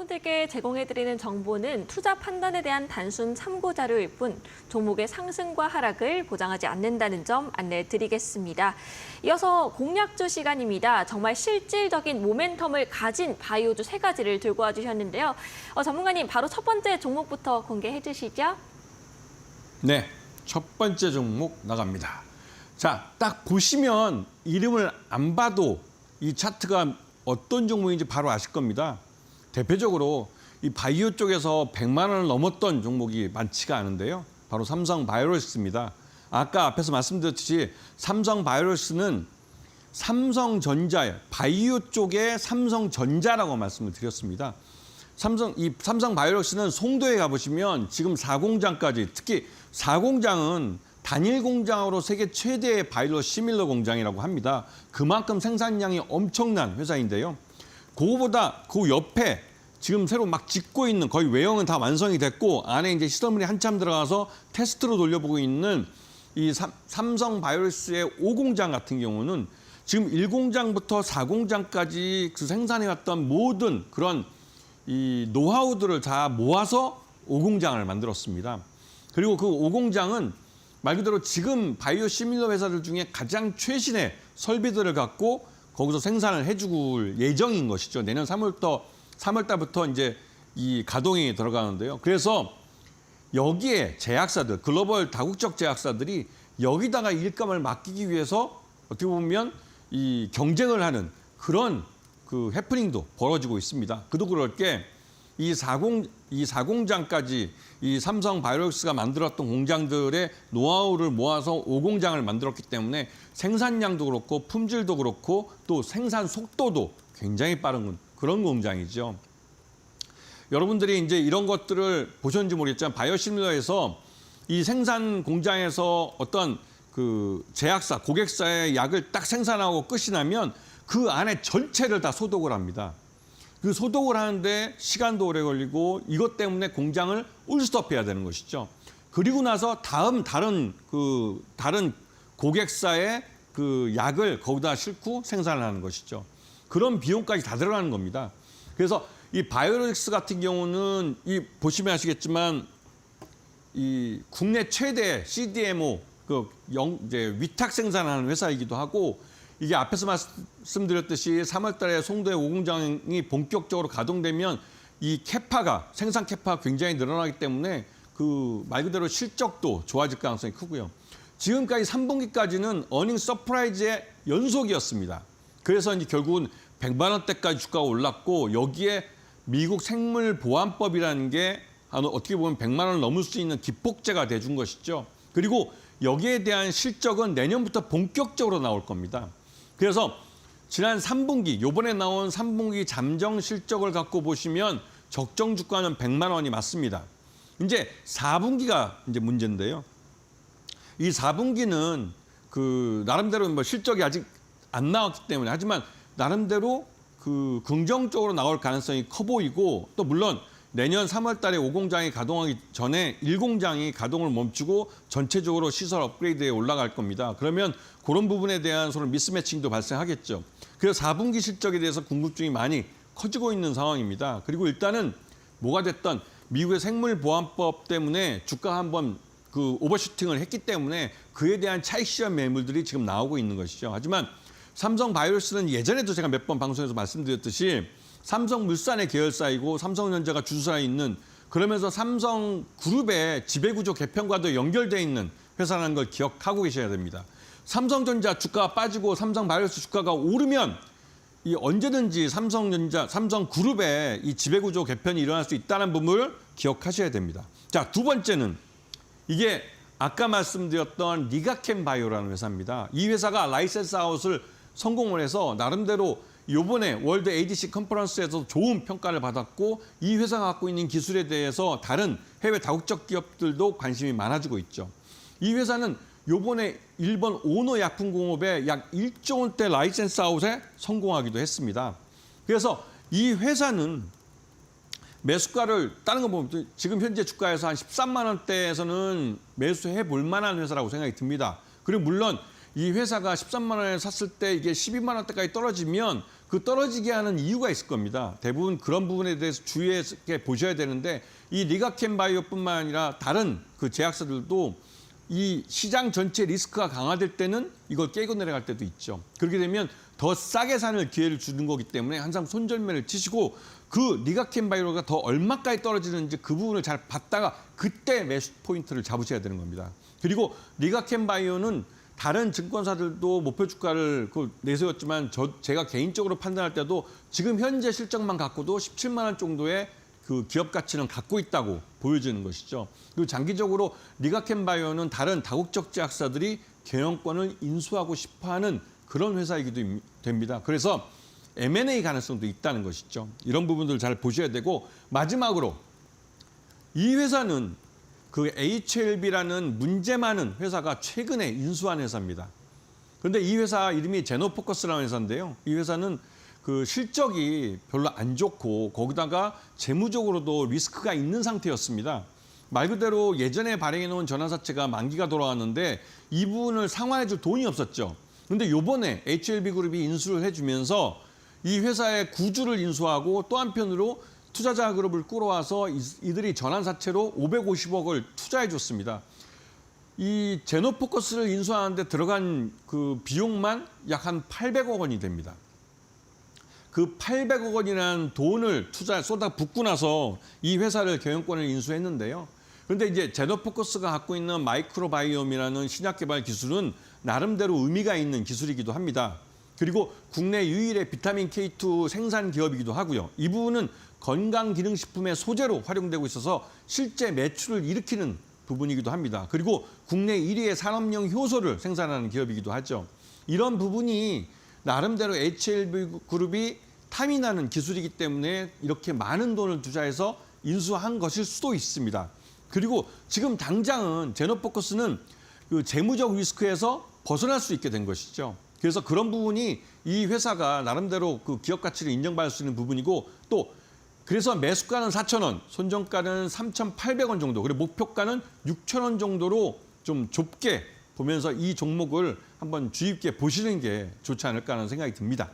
여러분들께 제공해드리는 정보는 투자 판단에 대한 단순 참고 자료일 뿐 종목의 상승과 하락을 보장하지 않는다는 점 안내드리겠습니다. 이어서 공략주 시간입니다. 정말 실질적인 모멘텀을 가진 바이오주 세 가지를 들고 와주셨는데요. 전문가님, 바로 첫 번째 종목부터 공개해 주시죠. 네, 첫 번째 종목 나갑니다. 자, 딱 보시면 이름을 안 봐도 이 차트가 어떤 종목인지 바로 아실 겁니다. 대표적으로 이 바이오 쪽에서 100만 원을 넘었던 종목이 많지가 않은데요. 바로 삼성바이오로직스입니다. 아까 앞에서 말씀드렸듯이 삼성바이오로직스는 삼성전자, 바이오 쪽의 삼성전자라고 말씀을 드렸습니다. 삼성바이오로직스는 송도에 가보시면 지금 4공장까지, 특히 4공장은 단일 공장으로 세계 최대의 바이오 시밀러 공장이라고 합니다. 그만큼 생산량이 엄청난 회사인데요. 그거보다 그 옆에 지금 새로 막 짓고 있는, 거의 외형은 다 완성이 됐고 안에 이제 시설물이 한참 들어가서 테스트로 돌려보고 있는 이 삼성바이오로직스의 5공장 같은 경우는 지금 1공장부터 4공장까지 그 생산해왔던 모든 그런 이 노하우들을 다 모아서 5공장을 만들었습니다. 그리고 그 5공장은 말 그대로 지금 바이오 시밀러 회사들 중에 가장 최신의 설비들을 갖고 거기서 생산을 해줄 예정인 것이죠. 내년 3월달부터 이제 이 가동이 들어가는데요. 그래서 여기에 제약사들, 글로벌 다국적 제약사들이 여기다가 일감을 맡기기 위해서 어떻게 보면 이 경쟁을 하는 그런 그 해프닝도 벌어지고 있습니다. 그도 그럴 게 이 4공장까지 이 삼성바이오로직스가 만들었던 공장들의 노하우를 모아서 5공장을 만들었기 때문에 생산량도 그렇고 품질도 그렇고 또 생산 속도도 굉장히 빠른 그런 공장이죠. 여러분들이 이제 이런 것들을 보셨는지 모르겠지만 바이오시밀러에서 이 생산 공장에서 어떤 그 제약사, 고객사의 약을 딱 생산하고 끝이 나면 그 안에 전체를 다 소독을 합니다. 그 소독을 하는데 시간도 오래 걸리고 이것 때문에 공장을 울스톱해야 되는 것이죠. 그리고 나서 다른 고객사의 그 약을 거기다 싣고 생산을 하는 것이죠. 그런 비용까지 다 들어가는 겁니다. 그래서 이 바이오로직스 같은 경우는 이 보시면 아시겠지만 이 국내 최대 CDMO 이제 위탁 생산하는 회사이기도 하고 이게 앞에서 말씀드렸듯이 3월 달에 송도의 5공장이 본격적으로 가동되면 이 생산 캐파가 굉장히 늘어나기 때문에 그 말 그대로 실적도 좋아질 가능성이 크고요. 지금까지 3분기까지는 어닝 서프라이즈의 연속이었습니다. 그래서 이제 결국은 100만 원대까지 주가가 올랐고 여기에 미국 생물보안법이라는 게 어떻게 보면 100만 원을 넘을 수 있는 기폭제가 돼준 것이죠. 그리고 여기에 대한 실적은 내년부터 본격적으로 나올 겁니다. 그래서 지난 3분기, 요번에 나온 3분기 잠정 실적을 갖고 보시면 적정 주가는 100만 원이 맞습니다. 이제 4분기가 이제 문제인데요. 이 4분기는 그 나름대로 뭐 실적이 아직 안 나왔기 때문에 하지만 나름대로 그 긍정적으로 나올 가능성이 커 보이고 또 물론 내년 3월 달에 5공장이 가동하기 전에 1공장이 가동을 멈추고 전체적으로 시설 업그레이드에 올라갈 겁니다. 그러면 그런 부분에 대한 서로 미스매칭도 발생하겠죠. 그래서 4분기 실적에 대해서 궁금증이 많이 커지고 있는 상황입니다. 그리고 일단은 뭐가 됐던 미국의 생물보안법 때문에 주가가 한번 그 오버슈팅을 했기 때문에 그에 대한 차익 실현 매물들이 지금 나오고 있는 것이죠. 하지만 삼성바이오로직스는 예전에도 제가 몇 번 방송에서 말씀드렸듯이 삼성물산의 계열사이고 삼성전자가 주주사에 있는 그러면서 삼성그룹의 지배구조 개편과도 연결돼 있는 회사라는 걸 기억하고 계셔야 됩니다. 삼성전자 주가가 빠지고 삼성바이오로직스 주가가 오르면 이 언제든지 삼성그룹의 이 지배구조 개편이 일어날 수 있다는 부분을 기억하셔야 됩니다. 자, 두 번째는 이게 아까 말씀드렸던 리가켄바이오라는 회사입니다. 이 회사가 라이센스 아웃을 성공을 해서 나름대로 이번에 월드 ADC 컨퍼런스에서 좋은 평가를 받았고 이 회사가 갖고 있는 기술에 대해서 다른 해외 다국적 기업들도 관심이 많아지고 있죠. 이 회사는 이번에 일본 오노 약품공업에 약 1조 원대 라이센스 아웃에 성공하기도 했습니다. 그래서 이 회사는 매수가를 다른 거 보면 지금 현재 주가에서 한 13만 원대에서는 매수해 볼 만한 회사라고 생각이 듭니다. 그리고 물론 이 회사가 13만 원에 샀을 때 이게 12만 원대까지 떨어지면 그 떨어지게 하는 이유가 있을 겁니다. 대부분 그런 부분에 대해서 주의하게 보셔야 되는데 이 리가켄바이오뿐만 아니라 다른 그 제약사들도 이 시장 전체 리스크가 강화될 때는 이걸 깨고 내려갈 때도 있죠. 그렇게 되면 더 싸게 사는 기회를 주는 거기 때문에 항상 손절매를 치시고 그 리가켄바이오가 더 얼마까지 떨어지는지 그 부분을 잘 봤다가 그때 매수 포인트를 잡으셔야 되는 겁니다. 그리고 리가켄바이오는 다른 증권사들도 목표 주가를 내세웠지만 제가 개인적으로 판단할 때도 지금 현재 실적만 갖고도 17만 원 정도의 그 기업 가치는 갖고 있다고 보여지는 것이죠. 그리고 장기적으로 리가켄바이오는 다른 다국적 제약사들이 경영권을 인수하고 싶어하는 그런 회사이기도 됩니다. 그래서 M&A 가능성도 있다는 것이죠. 이런 부분들 잘 보셔야 되고 마지막으로 이 회사는 그 HLB라는 문제 많은 회사가 최근에 인수한 회사입니다. 그런데 이 회사 이름이 제노포커스라는 회사인데요. 이 회사는 그 실적이 별로 안 좋고 거기다가 재무적으로도 리스크가 있는 상태였습니다. 말 그대로 예전에 발행해 놓은 전환사채가 만기가 돌아왔는데 이 부분을 상환해 줄 돈이 없었죠. 그런데 이번에 HLB그룹이 인수를 해주면서 이 회사의 구주를 인수하고 또 한편으로 투자자 그룹을 끌어와서 이들이 전환사채로 550억을 투자해 줬습니다. 이 제노포커스를 인수하는데 들어간 그 비용만 약 한 800억 원이 됩니다. 그 800억 원이라는 돈을 쏟아붓고 나서 이 회사를 경영권을 인수했는데요. 그런데 이제 제노포커스가 갖고 있는 마이크로바이옴이라는 신약 개발 기술은 나름대로 의미가 있는 기술이기도 합니다. 그리고 국내 유일의 비타민 K2 생산 기업이기도 하고요. 이 부분은 건강기능식품의 소재로 활용되고 있어서 실제 매출을 일으키는 부분이기도 합니다. 그리고 국내 1위의 산업용 효소를 생산하는 기업이기도 하죠. 이런 부분이 나름대로 HLB그룹이 탐이 나는 기술이기 때문에 이렇게 많은 돈을 투자해서 인수한 것일 수도 있습니다. 그리고 지금 당장은 제노포커스는 그 재무적 리스크에서 벗어날 수 있게 된 것이죠. 그래서 그런 부분이 이 회사가 나름대로 그 기업 가치를 인정받을 수 있는 부분이고 또 그래서 매수가는 4,000원, 손정가는 3,800원 정도, 그리고 목표가는 6,000원 정도로 좀 좁게 보면서 이 종목을 한번 주의 깊게 보시는 게 좋지 않을까 하는 생각이 듭니다.